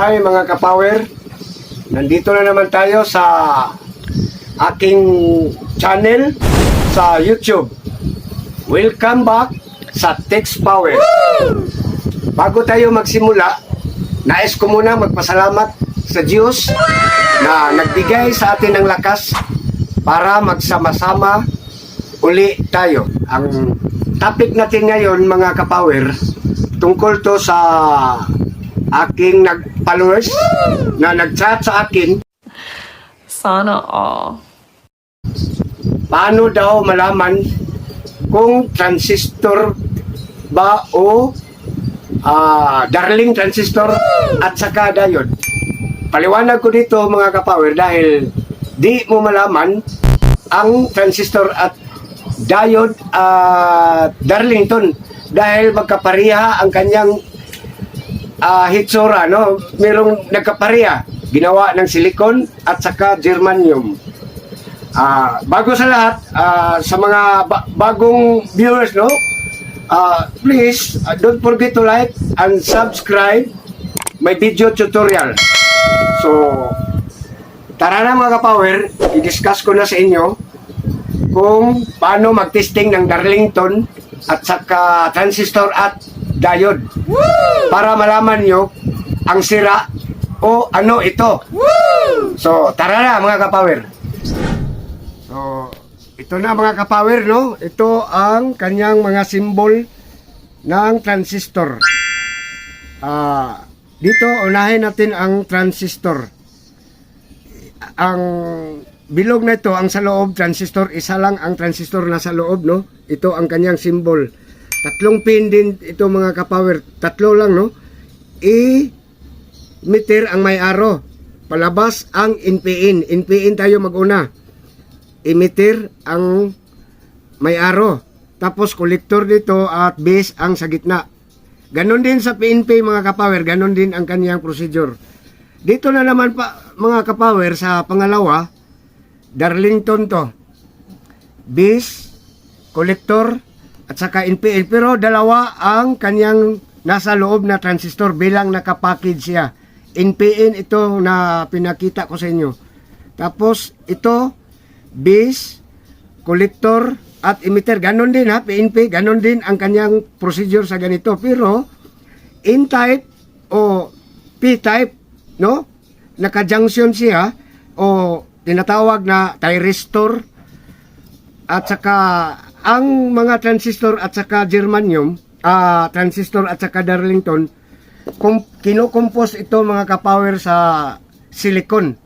Hi mga kapower, nandito na naman tayo sa aking channel sa YouTube. Welcome back sa Text Power. Bago tayo magsimula, nais ko muna magpasalamat sa Diyos na nagbigay sa atin ng lakas para magsama-sama uli tayo. Ang topic natin ngayon mga kapower, tungkol to sa aking followers na nag-chat sa akin. Sana all. Paano daw malaman kung transistor ba o darling transistor at saka diode? Paliwanag ko dito mga kapower dahil di mo malaman ang transistor at diode at Darlington dahil magkapareha ang kanyang hitsura, no? Merong nagkapareha, ginawa ng silicon at saka germanium. Bago sa lahat, sa mga bagong viewers, no? Please, don't forget to like and subscribe my video tutorial. So, tara na mga kapower, i-discuss ko na sa inyo kung paano mag-testing ng Darlington at saka transistor at diode. Para malaman nyo ang sira o ano ito. So, tara na mga kapower. So, ito na mga kapower, no? Ito ang kanyang mga symbol ng transistor. Dito, unahin natin ang transistor. Ang bilog na ito, ang sa loob, transistor, isa lang ang transistor na sa loob, no? Ito ang kanyang symbol. Tatlong pin din ito mga kapower. Tatlo lang, no? Emitter ang may arrow. Palabas ang NPN. NPN tayo mag-una. Emitter ang may arrow. Tapos collector dito at base ang sa gitna. Ganon din sa PNP mga kapower. Ganon din ang kanyang procedure. Dito na naman pa mga kapower sa pangalawa, Darlington to. Base, collector, at saka NPN. Pero dalawa ang kanyang nasa loob na transistor bilang nakapackage siya. NPN ito na pinakita ko sa inyo. Tapos ito, base, collector, at emitter. Ganon din ha, PNP. Ganon din ang kanyang procedure sa ganito. Pero N-type o P-type, no? Naka-junction siya o tinatawag na thyristor at saka ang mga transistor at saka germanium, transistor at saka Darlington, kinocompose ito mga kapower sa silicon.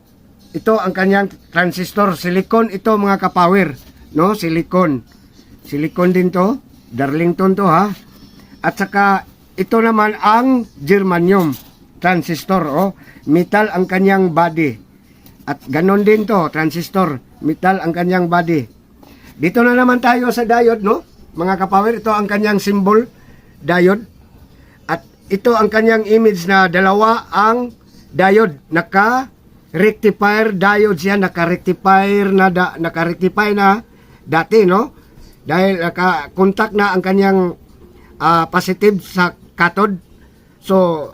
Ito ang kanyang transistor. Silicon ito mga kapower, no? Silicon. Silicon din to. Darlington to ha. At saka ito naman ang germanium transistor. Oh. Metal ang kanyang body. At ganon din to, transistor. Metal ang kanyang body. Dito na naman tayo sa diode, no? Mga kapower, ito ang kanyang symbol, diode. At ito ang kanyang image na dalawa ang diode. Naka-rectifier diode siya, naka-rectify na dati, no? Dahil naka-contact na ang kanyang positive sa cathode. So,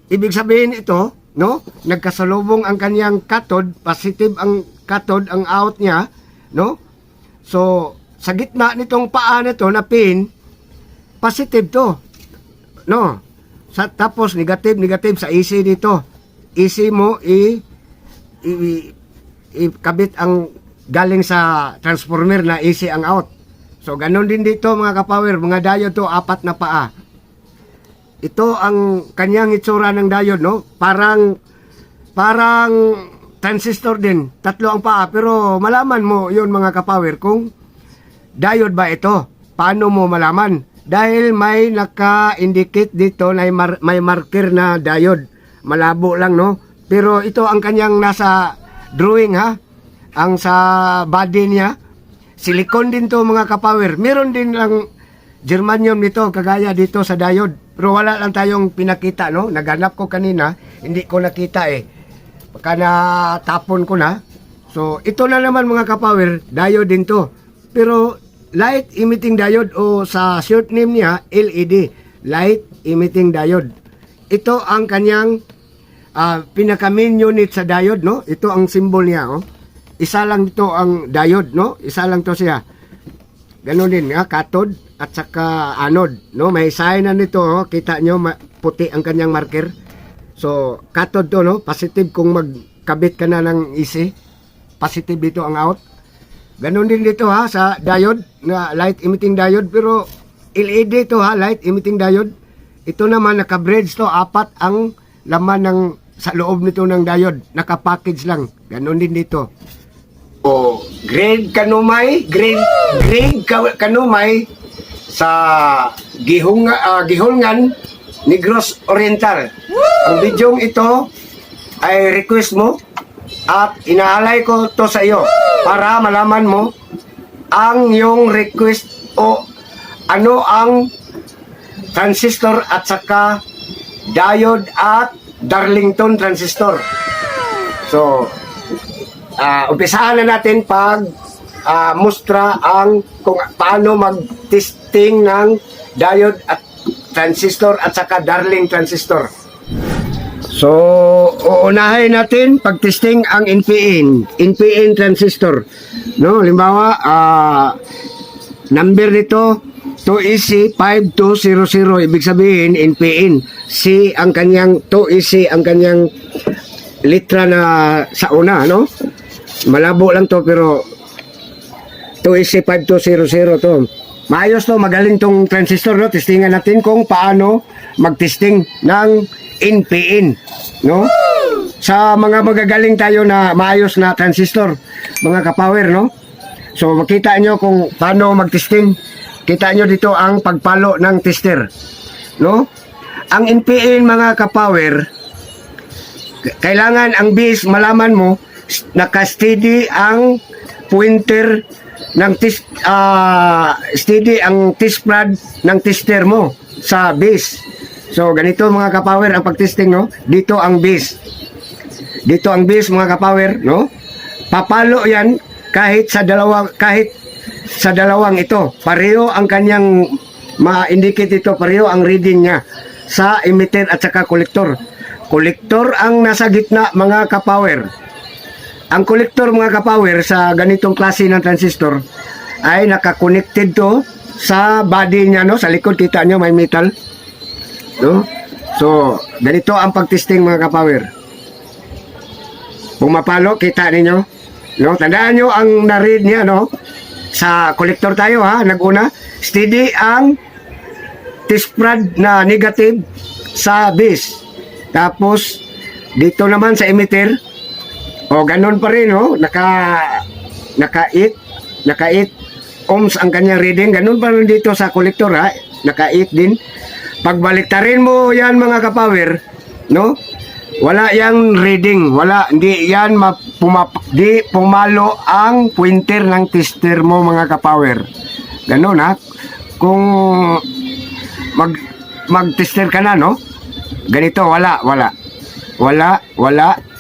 ibig sabihin ito, no? Nagkasalubong ang kanyang cathode, positive ang cathode, ang out niya, no? So, sa gitna nitong paa nito na pin, positive to. No? Tapos negative sa AC dito. AC mo ikabit ang galing sa transformer na AC ang out. So, ganon din dito mga kapower, mga diode to, apat na paa. Ito ang kanyang itsura ng diode, no? Parang transistor din, tatlo ang paa, pero malaman mo yun mga kapower kung diode ba ito. Paano mo malaman? Dahil may naka-indicate dito na may marker na diode. Malabo lang, no? Pero ito ang kanyang nasa drawing ha. Ang sa body niya, silicon din to mga kapower. Meron din lang germanium nito, kagaya dito sa diode. Pero wala lang tayong pinakita, no? Naghanap ko kanina, hindi ko nakita eh. Baka natapon ko na. So, ito na naman mga kapower, diode din to. Pero, light emitting diode o sa short name niya, LED. Light emitting diode. Ito ang kanyang pinaka-main unit sa diode, no? Ito ang symbol niya, oh. Isa lang ito ang diode, no? Isa lang to siya. Ganon din, cathode at saka anode, no? May sign na nito, oh. Kita nyo, puti ang kanyang marker. So, cathode to, no? Positive kung magkabit ka na ng AC. Positive dito ang out. Ganon din dito, ha, sa diode, na light emitting diode, pero LED to, ha, light emitting diode. Ito naman, naka-bridge to, 4 ang laman ng sa loob nito ng diode, naka-package lang. Ganon din dito. O, grade kanumay sa Gihungan, Negros Oriental. Ang bidyong ito ay request mo at inaalay ko to sa iyo para malaman mo ang iyong request o ano ang transistor at saka diode at Darlington transistor. So, umpisahan na natin pag mustra ang kung paano mag-testing ng diode at transistor at saka Darling transistor. So, uunahin natin pag-testing ang NPN transistor. No, halimbawa, number nito 2EC5200, ibig sabihin NPN. C ang kanyang 2EC ang kanyang litra na sa una, no? Malabo lang to pero 2EC5200 to. Maayos to, magaling tong transistor, no? Testingan natin kung paano mag-testing ng NPN, no? Sa mga magagaling tayo na maayos na transistor, mga kapower, no? So makita nyo kung paano mag-testing. Kita nyo dito ang pagpalo ng tester, no? Ang NPN, mga kapower, kailangan ang base malaman mo naka-steady ang pointer ng steady ang test pad ng tester mo sa base. So ganito, mga kapower, ang pagtesting, no? Dito ang base. Dito ang base, mga kapower, no? Papalo yan kahit sa dalawang ito. Pareho ang kanyang ma-indicate ito, pareho ang reading niya sa emitter at saka kolektor. Kolektor ang nasa gitna, mga kapower. Ang kolektor, mga kapower, sa ganitong klase ng transistor ay naka-connected to sa body niya, no? Sa likod, kita nyo may metal, no? So, ganito ang pagtesting, mga kapower. Kung mapalo, kita ninyo, no? Tandaan nyo ang na-read niya, no? Sa kolektor tayo, ha, nag-una, steady ang test pad na negative sa base. Tapos, dito naman sa emitter, o ganun pa rin, no? Naka 8 ohms ang kanyang reading. Ganun pa rin dito sa kolektor, ha? Naka 8 din. Pagbaliktarin mo yan, mga kapower, no? Wala yang reading, hindi yan di pumalo ang pointer ng tester mo, mga kapower. Ganun, ha? Kung mag-tester ka na, no? Ganito, wala,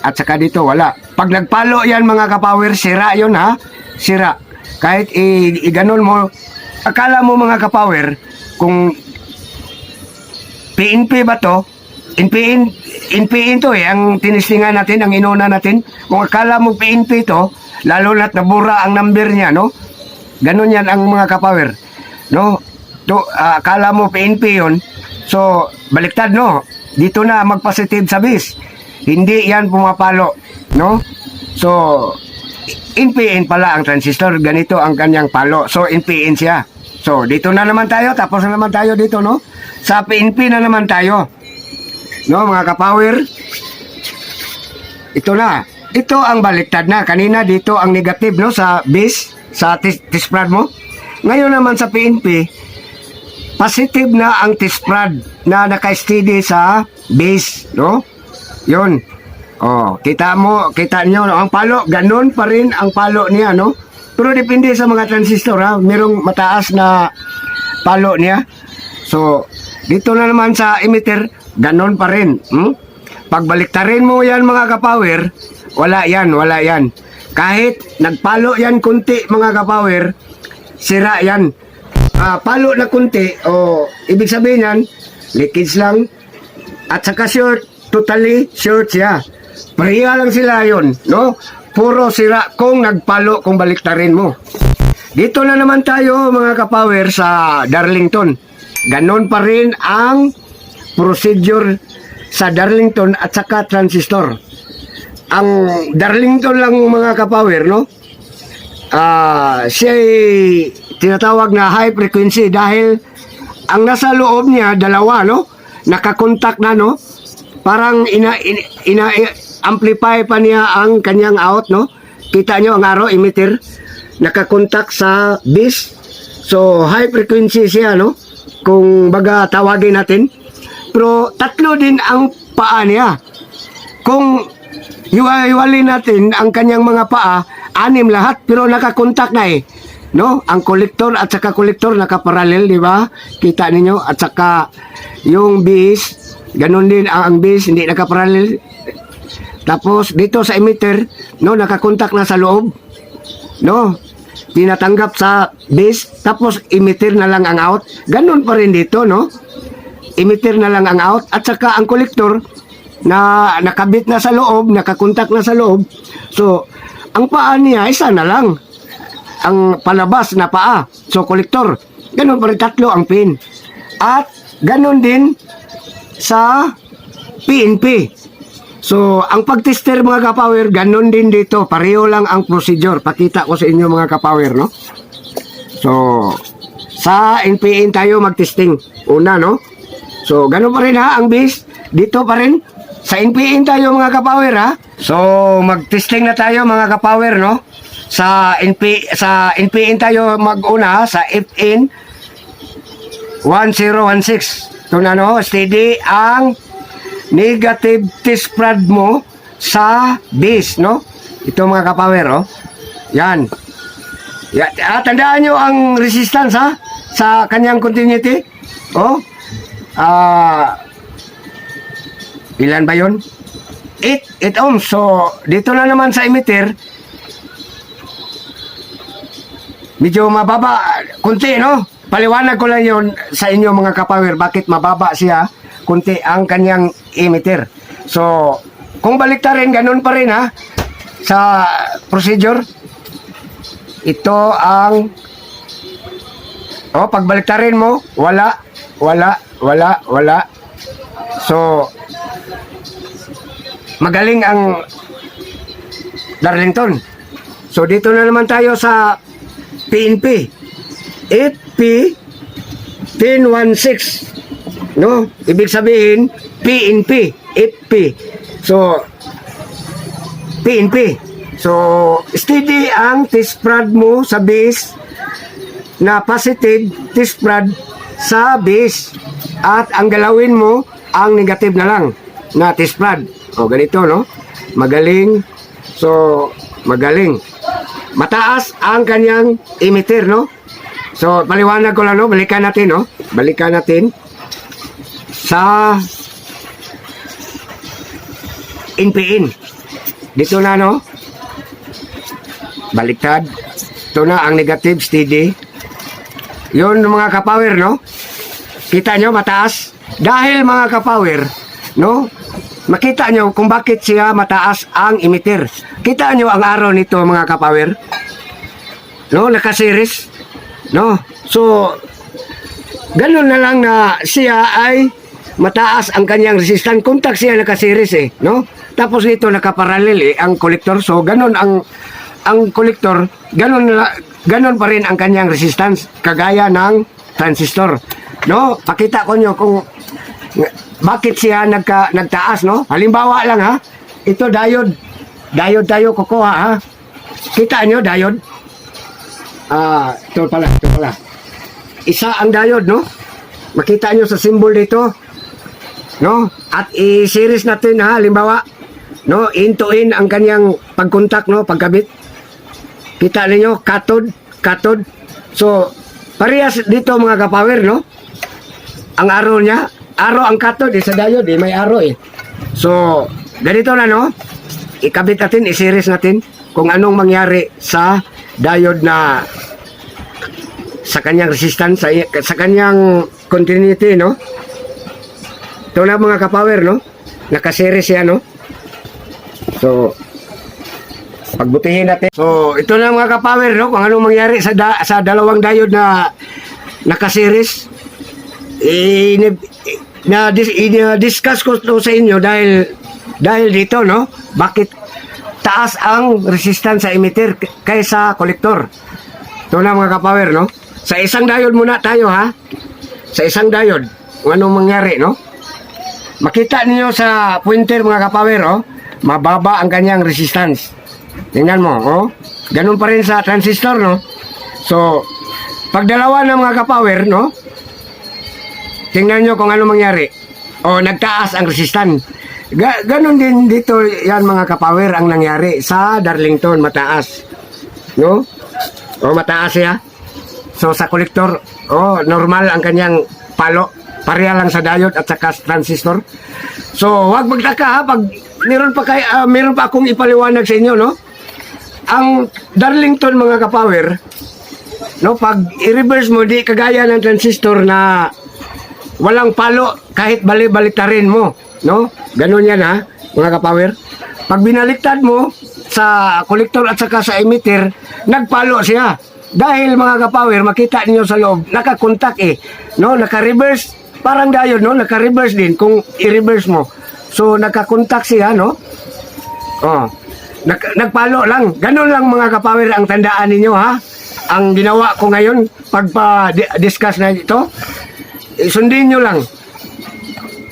at saka dito, wala. Pag nagpalo yan, mga kapower, sira yun, ha? Sira. Kahit i-ganon mo, akala mo, mga kapower, kung PNP ba to? NPN to, ang tinistingan natin, ang inuna natin. Kung akala mo PNP to, lalo na't nabura ang number niya, no? Ganon yan ang mga kapower, no? Akala mo PNP yun, so baliktad, no? Dito na mag-positive sa base, hindi yan pumapalo, no? So NPN pala ang transistor, ganito ang kanyang palo, so NPN siya. So dito na naman tayo, tapos na naman tayo dito, no? Sa PNP na naman tayo, no, mga kapower. Ito na, ito ang baliktad na. Kanina dito ang negative, no, sa base, sa test pad mo. Ngayon naman sa PNP, positive na ang test pad na naka-steady sa base, no? Yun. Oh, kita nyo, no? Ang palo, ganun pa rin ang palo niya, no? Pero depende sa mga transistor, ha? Merong mataas na palo niya. So, dito na naman sa emitter, ganon pa rin. Pagbaliktarin mo yan, mga kapower, wala yan. Kahit nagpalo yan kunti, mga kapower, sira yan. Palo na kunti, ibig sabihin yan, leakage lang. At saka short, totally sure siya. Pareha lang sila yon, no? Puro sira kung nagpalo kung baliktarin mo. Dito na naman tayo mga kapower sa Darlington. Ganon pa rin ang procedure sa Darlington at saka transistor. Ang Darlington lang mga kapower, no? Siya ay tinatawag na high frequency dahil ang nasa loob niya dalawa, no? Nakakontak na, no? Parang amplify pa niya ang kanyang out, no? Kita nyo ang arrow emitter nakakontak sa base. So high frequency siya, no? Kung baga tawagin natin. Pero tatlo din ang paa niya. Kung iwalin natin ang kanyang mga paa, 6 lahat pero nakakontak na eh. No? Ang kolektor at saka kolektor nakaparallel, di ba? Kita ninyo at saka yung base, ganun din ang base hindi nakaparallel. Tapos dito sa emitter, no, nakakontak na sa loob. No? Tinatanggap sa base, tapos emitter na lang ang out. Ganun pa rin dito, no? Emitter na lang ang out at saka ang kolektor na nakabit na sa loob, nakakontak na sa loob. So, ang paa niya isa na lang. Ang palabas na paa. So, kolektor. Ganun pa rin, tatlo ang pin. At ganun din sa PNP. So, ang pagtester mga kapower, ganun din dito. Pareho lang ang procedure. Pakita ko sa inyo mga kapower, no? So, sa NPN tayo magtesting. Una, no? So, ganun pa rin ha, ang base. Dito pa rin. Sa NPN tayo mga kapower, ha? So, magtesting na tayo mga kapower, no? Sa NPN tayo mag-una, ha? Sa FN 1016. Ito na, no? Steady ang negative test prod mo sa base, no? Ito mga kapower, oh. Yan. Tandaan nyo ang resistance, ha? Sa kanyang continuity. Oh. Ilan ba yun? 8 ohms. So, dito na naman sa emitter, medyo mababa, kunti, no? Paliwanag ko lang yun sa inyo mga kapower, bakit mababa siya, kunti ang kanyang emitter. So, kung baliktarin, ganun pa rin ha, sa procedure. Ito ang, pag baliktarin mo, wala. So, magaling ang Darlington. So, dito na naman tayo sa PNP. 8P 1016. No? Ibig sabihin, PNP. 8P. So, PNP. So, steady ang test prod mo sa base na positive test prod sa base. At ang galawin mo, ang negative na lang na test prod. O, ganito, no? Magaling. So, magaling. Mataas ang kanyang emitter, no? So, paliwanag ko lang, no? Balikan natin, no? Balikan natin sa NPN. Dito na, no? Baliktad. Ito na ang negative steady. Yun mga kapower, no? Kita nyo, mataas. Dahil mga kapower, no? Makita nyo kung bakit siya mataas ang emitter. Kita nyo ang araw nito mga kapower. No? Nakaseries. No? So, ganun na lang na siya ay mataas ang kanyang resistance. Contact siya nakaseries eh. No? Tapos nito nakaparallel eh, ang kolektor. So, ganun ang kolektor, ganun pa rin ang kanyang resistance. Kagaya ng transistor. No? Pakita ko nyo kung bakit siya nagtaas, no? Halimbawa lang ha. Ito diode. Diode tayo kukuha ha. Kita nyo diode? Ito pala. Isa ang diode, no? Makita nyo sa symbol dito. No? At i-series natin ha, halimbawa. No? In to in ang kanyang pagkontak, no? Pagkabit. Kita ninyo, cathode. So, parehas dito mga kapower, no? Ang arrow niya, ang cathode sa diode, may arrow eh. So, ganito na, no? Ikabit natin, i-series natin kung anong mangyari sa diode na sa kanyang resistance, sa kanyang continuity, no? Ito na mga kapower, no? Nakaseries yan, no? So, pagbutihin natin. So, ito na mga kapower, no? Kung anong mangyari sa dalawang diode na nakaseries. Na-discuss ko to sa inyo dahil dito, no? Bakit taas ang resistance sa emitter kaysa collector? Ito na mga kapower, no? Sa isang diode muna tayo, ha? Sa isang diode. Kung anong mangyari, no? Makita niyo sa pointer mga kapower, oh, mababa ang kanyang resistance. Tingnan mo, oh. Ganun pa rin sa transistor, no? So, pag dalawa na mga kapower, no? Tingnan nyo kung ano mangyari. O, nagtaas ang resistance. Ganun din dito, yan mga kapower, ang nangyari sa Darlington, mataas. No? O, mataas siya. So, sa kolektor, normal ang kanyang palo. Pareha lang sa diode at saka transistor. So, wag magtaka ha, pag meron pa akong ipaliwanag sa inyo, no? Ang Darlington mga kapower, no, pag i-reverse mo, di kagaya ng transistor na walang palo kahit balik-baliktarin mo, no? Ganun yan ha, mga kapower. Pag binaliktad mo sa kolektor at saka sa emitter, nagpalo siya. Dahil mga kapower, makita niyo sa loob, nakakontak no? Naka-reverse. Parang diode, no? Naka-reverse din kung i-reverse mo. So, nakakontak siya, no? Nagpalo lang. Ganun lang mga kapower ang tandaan ninyo, ha? Ang ginawa ko ngayon, pagpa-discuss na ito, sundin nyo lang.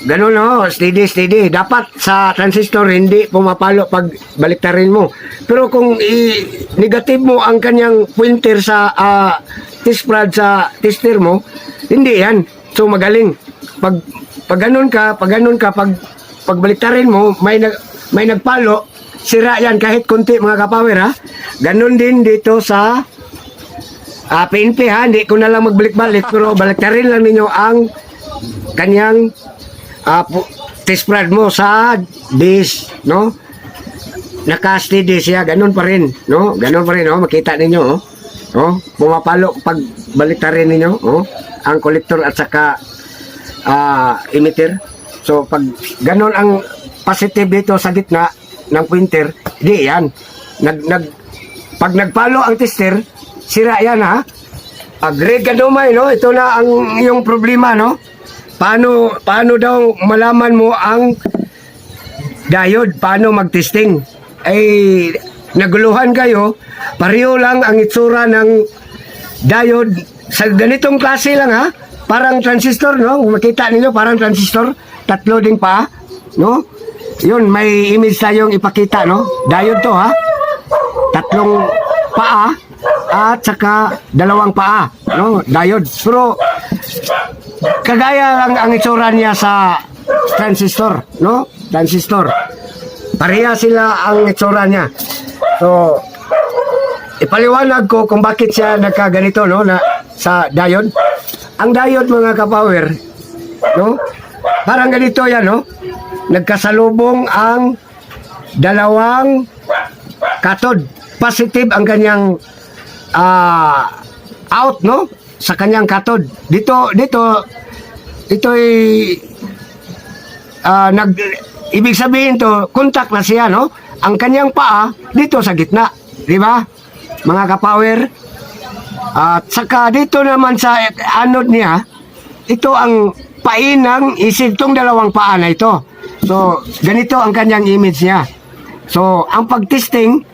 Ganun, no? Steady. Dapat sa transistor, hindi pumapalo pag baliktarin mo. Pero kung negative mo ang kanyang pointer sa test rod sa tester mo, hindi yan. So magaling. Pag ganun ka, pag baliktarin mo, may nagpalo, sira yan kahit konti mga kapower, ha. Ganun din dito sa PNP, ha. Hindi ko na lang magbalik-balik, pero baliktarin lang ninyo ang kanyang test rod mo sa base, no? Naka-steady siya, ganun pa rin, no? Ganun pa rin, no? Makita ninyo, pumapalo pag baliktarin ninyo, ang collector at saka emitter. So pag ganon ang positive dito sa gitna ng pointer, di yan. Pag nagpalo ang tester, sira yan, ha. Greg Ganumay, no? Ito na ang iyong problema, no? Paano daw malaman mo ang diode? Paano mag-testing? Naguluhan kayo. Pareho lang ang itsura ng diode. Sa ganitong klase lang, ha? Parang transistor, no? Makita ninyo, parang transistor. Tatlo din pa, no? Yun, may image tayong ipakita, no? Diode to, ha? Tatlong paa at saka dalawang paa, no? Diode. Pero kagaya lang ang itsura niya sa transistor, no? Transistor. Pareha sila ang itsura niya. So, ipaliwanag ko kung bakit siya nagkaganito, no? Sa diode. Ang diode mga kapower, no? Parang ganito yan, no? Nagkasalubong ang dalawang cathode. Positive ang kanyang out, no? Sa kanyang cathode. Ito'y ibig sabihin to, contact na siya, no? Ang kanyang paa dito sa gitna, di ba? Mga kapower. At saka dito naman sa anode niya, ito ang painang isip tong dalawang paa na ito. So, ganito ang kanyang image niya. So, ang pag-testing,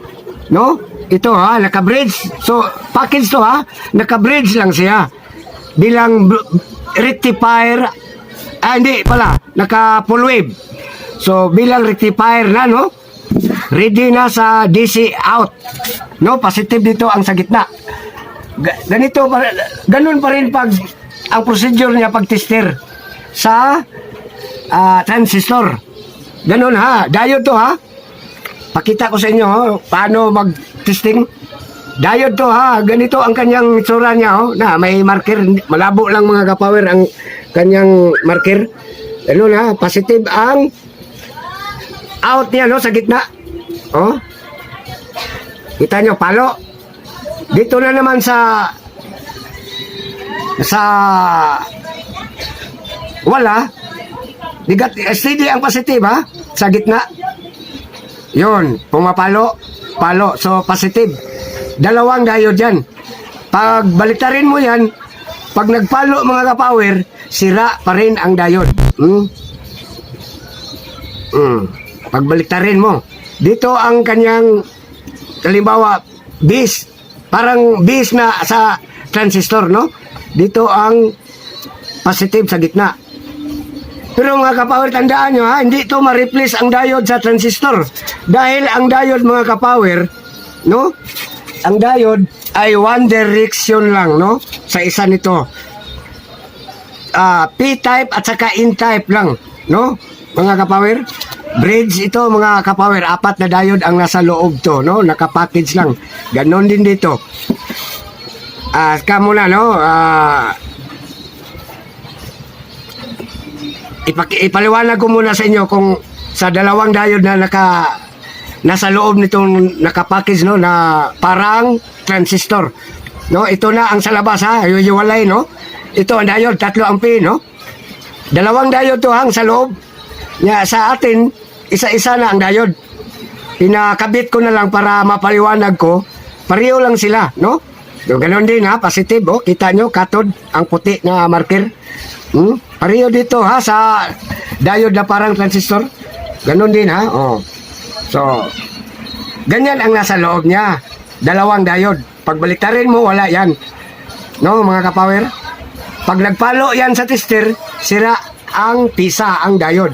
no? Ito, ha, naka-bridge. So, package to, ha, naka-bridge lang siya. Bilang rectifier, hindi pala, naka-full wave. So, bilang rectifier na, no? Ready na sa DC out. No, positive dito ang sa gitna. Ganun pa rin pag ang procedure niya pag tester sa transistor. Ganun, ha. Diode to, ha. Pakita ko sa inyo, paano mag-testing. Diode to, ha. Ganito ang kanyang itsura niya, na may marker. Malabo lang mga kapower ang kanyang marker. Ganun, ha. Positive ang out niya, no, sa gitna. Kita nyo, palo. Dito na naman sa wala, steady ang positive ha, sa gitna. Yun, pumapalo, palo. So, positive. Dalawang diode yan. Pag baliktarin mo yan, pag nagpalo mga kapower, sira pa rin ang diode. Pag baliktarin mo, dito ang kanyang, halimbawa, base. Parang base na sa transistor, no? Dito ang positive sa gitna. Pero mga kapower, tandaan nyo ha, hindi ito ma-replace ang diode sa transistor. Dahil ang diode mga kapower, no? Ang diode ay one direction lang, no? Sa isa nito. P-type at saka N-type lang, no? Mga kapower. Bridge ito mga kapower, 4 na diode ang nasa loob to, no? Nakapackage lang. Ganon din dito. Kamo na, no? Ipaliwanag ko muna sa inyo kung sa dalawang diode na nasa loob nitong nakapackage, no, na parang transistor, no? Ito na ang sa labas ha, hiwalay, no? Ito ang diode, 3 ang pin, no? Dalawang diode to hang sa loob. Sa atin, isa-isa na ang diode. Pinakabit ko na lang para mapaliwanag ko. Pareho lang sila, no? So, ganon din ha, positive, oh. Kita nyo, cathode, ang puti na marker. Pareho dito ha, sa diode na parang transistor. Ganon din ha, oh. So, ganyan ang nasa loob niya. Dalawang diode. Pag baliktarin mo, wala yan. No, mga kapower? Pag nagpalo yan sa tester, sira ang pisa, ang diode.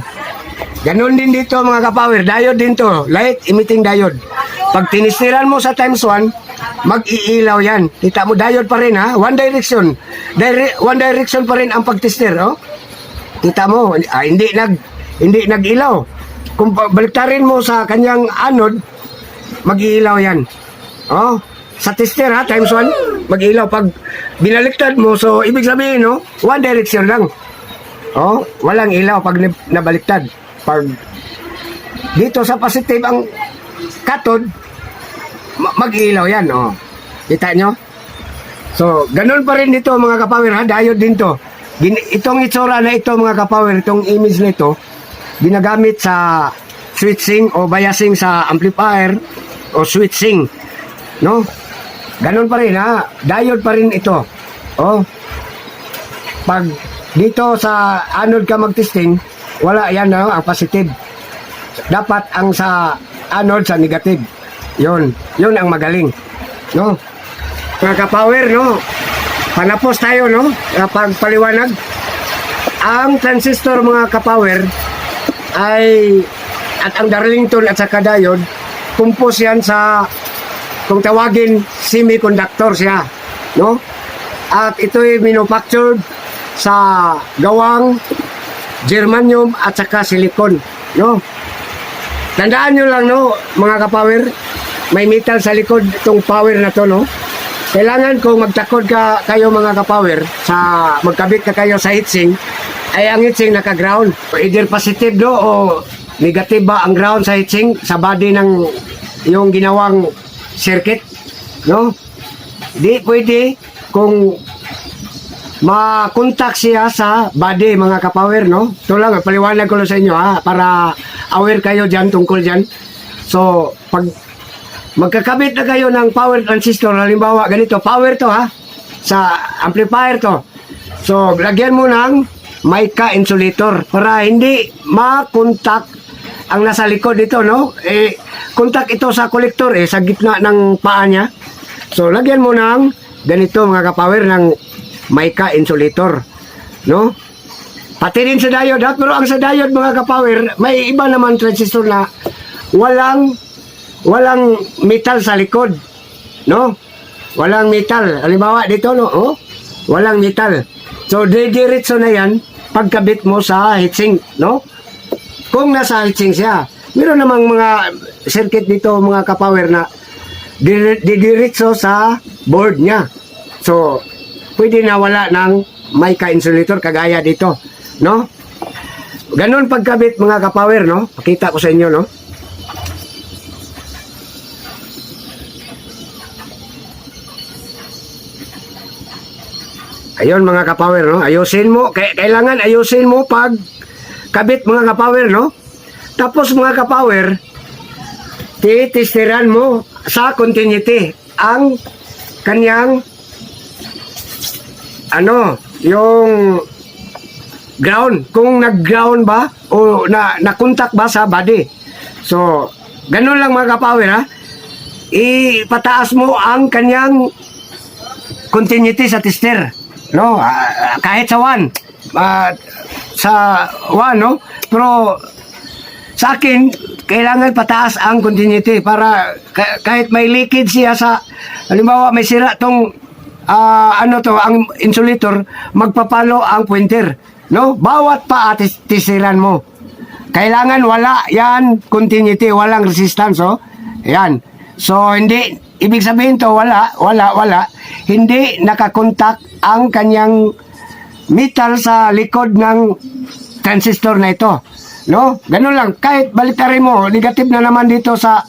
Ganon din dito mga kapower. Diode din to. Light emitting diode. Pag tinistiran mo sa times 1, mag-iilaw yan. Kita mo, diode pa rin ha. One direction. One direction pa rin ang pagtester, oh. Kita mo, hindi nag-ilaw. Kung baliktarin mo sa kanyang anode, mag-iilaw yan. Oh, sa tester ha, times 1, mag-iilaw. Pag binaliktad mo, so ibig sabihin, no, one direction lang. Oh, walang ilaw pag nabaliktad. Pag dito sa positive ang cathode, mag-iilaw yan, oh. Kita nyo? So, ganun pa rin dito mga kapower ha, diode din to. Itong itsura na ito mga kapower, itong image na ito, ginagamit sa switching o biasing sa amplifier o switching, no? Ganun pa rin ha, diode pa rin ito. Oh. Pag dito sa anode ka mag-testing, wala yan, no? Ang positive. Dapat ang sa anode sa negative. Yun ang magaling, no? Mga kapower, no? Panapos tayo, no? Pagpaliwanag. Ang transistor mga kapower ay, at ang Darlington at saka diode, compose yan sa, kung tawagin, semiconductor siya, no? At ito'y manufactured sa gawang germanium at saka silicon, no? Tandaan nyo lang, no, mga kapower, may metal sa likod itong power na to, no? Kailangan kung magtakod kayo mga kapower, sa magkabit ka kayo sa heatsink, ay ang heatsink naka-ground. Either positive do o negative ba ang ground sa heatsink, sa body ng yung ginawang circuit, no? Di pwede kung makontak siya sa body mga kapower, no? Ito lang, paliwanag ko lang sa inyo ha, para aware kayo dyan tungkol dyan. So, pag magkakabit na kayo ng power transistor, halimbawa ganito, power to ha, sa amplifier to. So, lagyan mo ng mica insulator para hindi makontak ang nasa likod dito, no? Kontak ito sa kolektor, sa gitna ng paa niya. So, lagyan mo ng ganito mga kapower, ng mica insulator, no? Pati rin sa diode, pero ang sa diode mga kapower, may iba naman transistor na walang metal sa likod, no? Walang metal. Halimbawa dito, no? Oh, walang metal. So, diretso na yan pagkabit mo sa heatsink, no? Kung nasa heatsink siya. Meron namang mga circuit dito, mga kapower, na diretso sa board niya. So, pwede na wala ng mica insulator kagaya dito, no? Ganon pagkabit mga kapower, no? Pakita ko sa inyo, no? Ayun mga kapower, no? Ayusin mo, kailangan ayusin mo pag kabit mga kapower, no? Tapos mga kapower, titestiran mo sa continuity ang kanyang yung ground, kung nag-ground ba o na-contact ba sa body. So, ganun lang mga kapower, ha? Ipataas mo ang kanyang continuity sa tester, no? Kahit sa 1, no? Pero sa akin, kailangan pataas ang continuity para kahit may leakage siya sa, halimbawa may sira tong ang insulator, magpapalo ang pointer, no? Bawat pa tisiran mo, kailangan wala yan continuity, walang resistance, oh. Yan. So hindi ibig sabihin to wala, hindi nakakontak ang kanyang metal sa likod ng transistor na ito, no? Ganun lang. Kahit baliktarin mo, negative na naman dito sa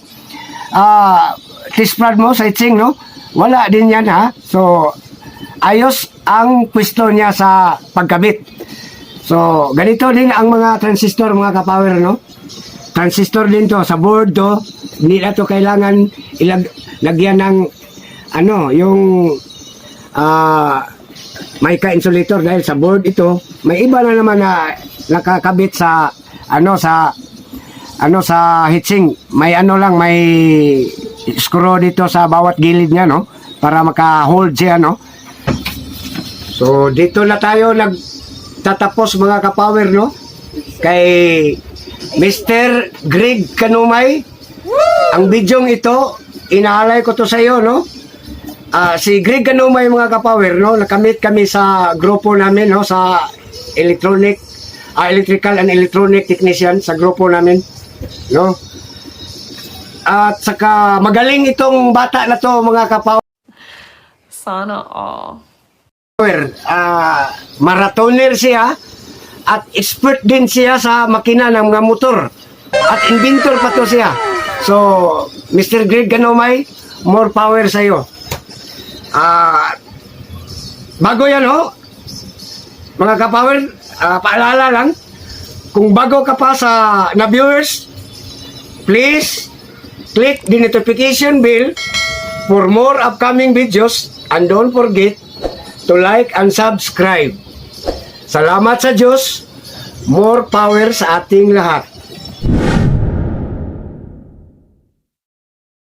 test prod mo sa heatsink, no? Wala din yan, ha? So, ayos ang pwesto niya sa pagkabit. So, ganito din ang mga transistor, mga kapower, no? Transistor din to, sa board to. Hindi na to kailangan lagyan ng, yung mica insulator dahil sa board ito. May iba na naman na nakakabit sa, sa heatsink. May may screw dito sa bawat gilid niya, no? Para maka-hold siya, no? So, dito na tayo nagtatapos mga kapower, no? Kay Mr. Greg Kanumay. Ang bidyong ito, inaalay ko to sa iyo, no? Si Greg Kanumay mga kapower, no? Nakamit kami sa grupo namin, no? Sa electrical and electronic technician sa grupo namin, no? At saka magaling itong bata na to mga kapower. Sana all. Marathoner siya at expert din siya sa makina ng mga motor at inventor pa to siya. So, Mr. Greg Kanumay, more power sa iyo. Bago yan, ho? Mga kapower, paalala lang, kung bago ka pa sa na-viewers, please click the notification bell for more upcoming videos and don't forget to like and subscribe. Salamat sa Diyos, more power sa ating lahat.